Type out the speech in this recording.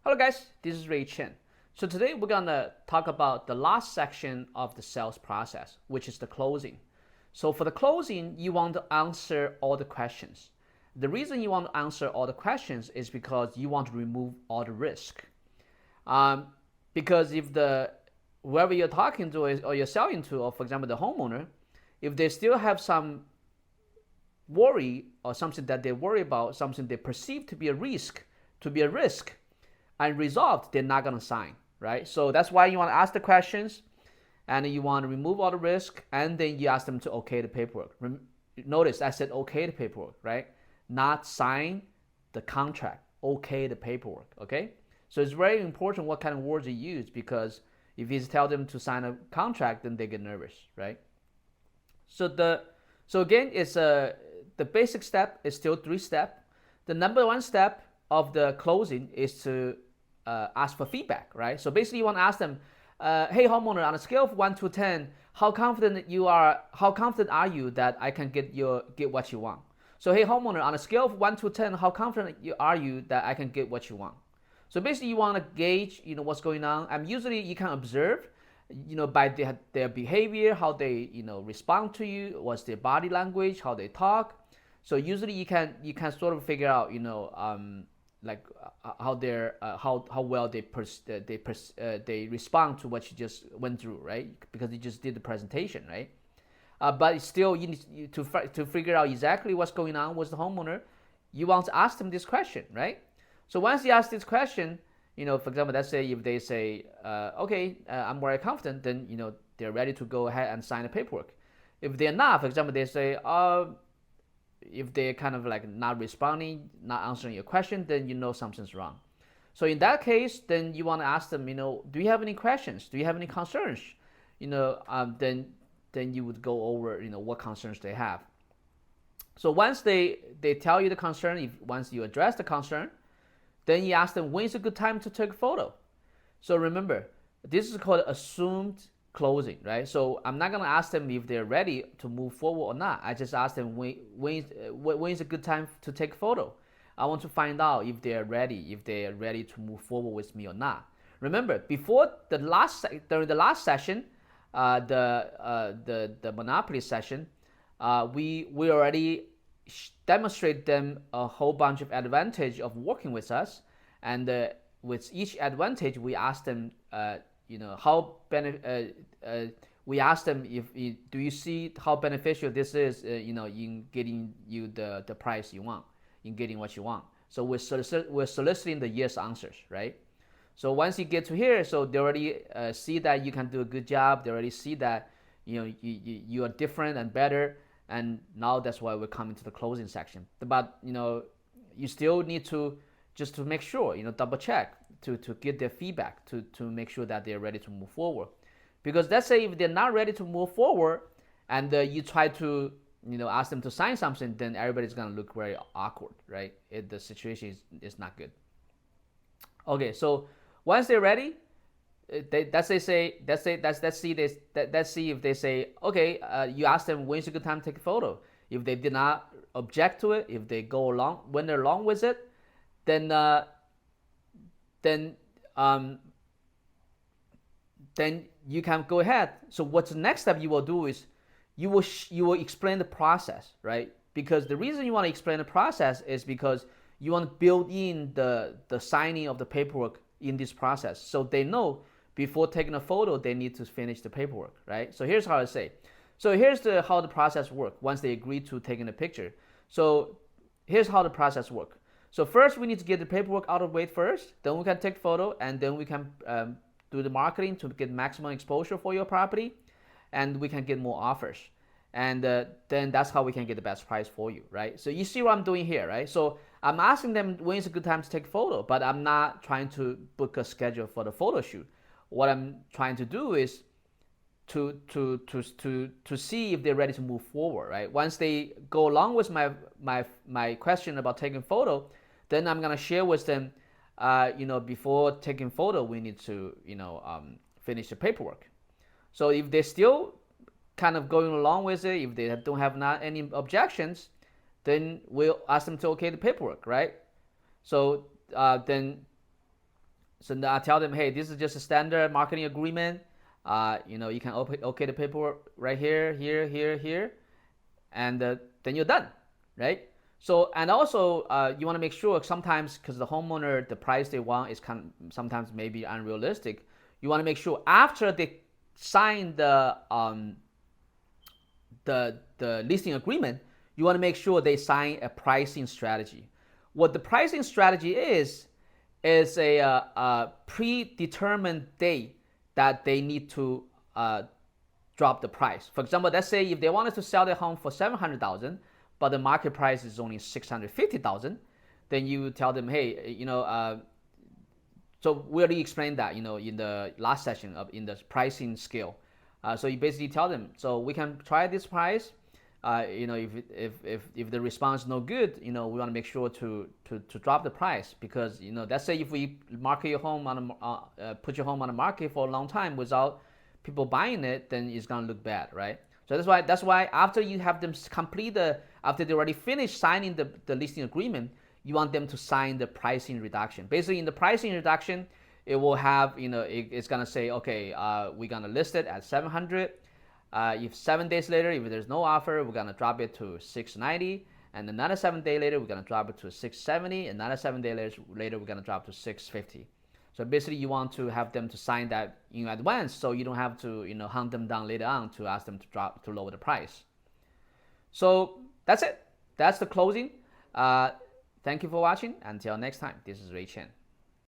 Hello guys, this is Ray Chen. So today we're gonna talk about the last section of the sales process, which is the closing. So for the closing, you want to answer all the questions. The reason you want to answer all the questions is because you want to remove all the risk. Because if the whoever you're talking to is, or you're selling to, or for example the homeowner, if they still have some worry or something that they worry about, something they perceive to be a risk, unresolved, they're not going to sign, right? So that's why you want to ask the questions and you want to remove all the risk and then you ask them to okay the paperwork. Notice I said okay the paperwork, right? Not sign the contract, okay the paperwork, okay? So it's very important what kind of words you use because if you tell them to sign a contract, then they get nervous, right? So again, it's the basic step is still 3 steps. The number one step of the closing is to ask for feedback, right? So basically, you want to ask them, "Hey, homeowner, on a scale of 1 to 10, how confident you are? How confident are you that I can get what you want?" So, hey, homeowner, on a scale of 1 to 10, how confident are you that I can get what you want? So basically, you want to gauge, what's going on. And usually, you can observe, by their behavior, how they, respond to you, what's their body language, how they talk. So usually, you can sort of figure out, like how they're how well they respond to what you just went through, right? Because you just did the presentation, right? But still, you need to figure out exactly what's going on with the homeowner. You want to ask them this question, right? So once you ask this question, for example, let's say if they say, okay, I'm very confident, then they're ready to go ahead and sign the paperwork. If they're not, for example, they say, if they're kind of like not responding, not answering your question, then something's wrong. So in that case, then you want to ask them, do you have any questions? Do you have any concerns? Then you would go over, what concerns they have. So once they tell you the concern, once you address the concern, then you ask them when is a good time to take a photo. So remember, this is called assumed closing, right? So I'm not gonna ask them if they're ready to move forward or not. I just ask them when is a good time to take a photo. I want to find out if they're ready to move forward with me or not. Remember, during the last session, the Monopoly session, we already demonstrate them a whole bunch of advantage of working with us, and with each advantage, we ask them, we ask them if do you see how beneficial this is, in getting you the price you want, in getting what you want. So we're soliciting the yes answers, right? So once you get to here, so they already see that you can do a good job. They already see that you are different and better. And now that's why we're coming to the closing section. But you still need to just to make sure, double check to get their feedback to make sure that they're ready to move forward. Because let's say if they're not ready to move forward, and you try to ask them to sign something, then everybody's gonna look very awkward, right? The situation is not good. Okay, so once they're ready, let's see if they say okay. You ask them when's a good time to take a photo. If they did not object to it, if they go along when they're along with it, then then you can go ahead. So what's the next step you will do is you will explain the process, right? Because the reason you want to explain the process is because you want to build in the signing of the paperwork in this process, so they know before taking a photo they need to finish the paperwork, right? So here's how I say. So here's how the process works once they agree to taking a picture. So here's how the process works. So first we need to get the paperwork out of the way first, then we can take photo, and then we can do the marketing to get maximum exposure for your property, and we can get more offers. And then that's how we can get the best price for you, right? So you see what I'm doing here, right? So I'm asking them when is a good time to take a photo, but I'm not trying to book a schedule for the photo shoot. What I'm trying to do is to see if they're ready to move forward, right? Once they go along with my question about taking photo, then I'm gonna share with them, before taking photo, we need to finish the paperwork. So if they're still kind of going along with it, if they don't have not any objections, then we'll ask them to okay the paperwork, right? So then So now I tell them, hey, this is just a standard marketing agreement. You can okay the paperwork right here, here, and then you're done, right? So and also you want to make sure sometimes because the homeowner the price they want is sometimes maybe unrealistic. You want to make sure after they sign the listing agreement, you want to make sure they sign a pricing strategy. What the pricing strategy is a predetermined date that they need to drop the price. For example, let's say if they wanted to sell their home for $700,000, but the market price is only $650,000, then you tell them, hey, so we already explained that, in the last session in the pricing scale. So you basically tell them, so we can try this price. If the response is no good, we want to make sure to drop the price because let's say if we market your home put your home on the market for a long time without people buying it, then it's gonna look bad, right? So that's why after you have them complete after they already finished signing the listing agreement, you want them to sign the pricing reduction. Basically, in the pricing reduction, it will have it's gonna say, okay, we're gonna list it at 700. If 7 days later, if there's no offer, we're gonna drop it to 690, and another 7 day later, we're gonna drop it to 670. Another 7 day later, we're gonna drop to 650. So basically, you want to have them to sign that in advance, so you don't have to hunt them down later on to ask them to lower the price. So that's it. That's the closing. Thank you for watching. Until next time, this is Ray Chen.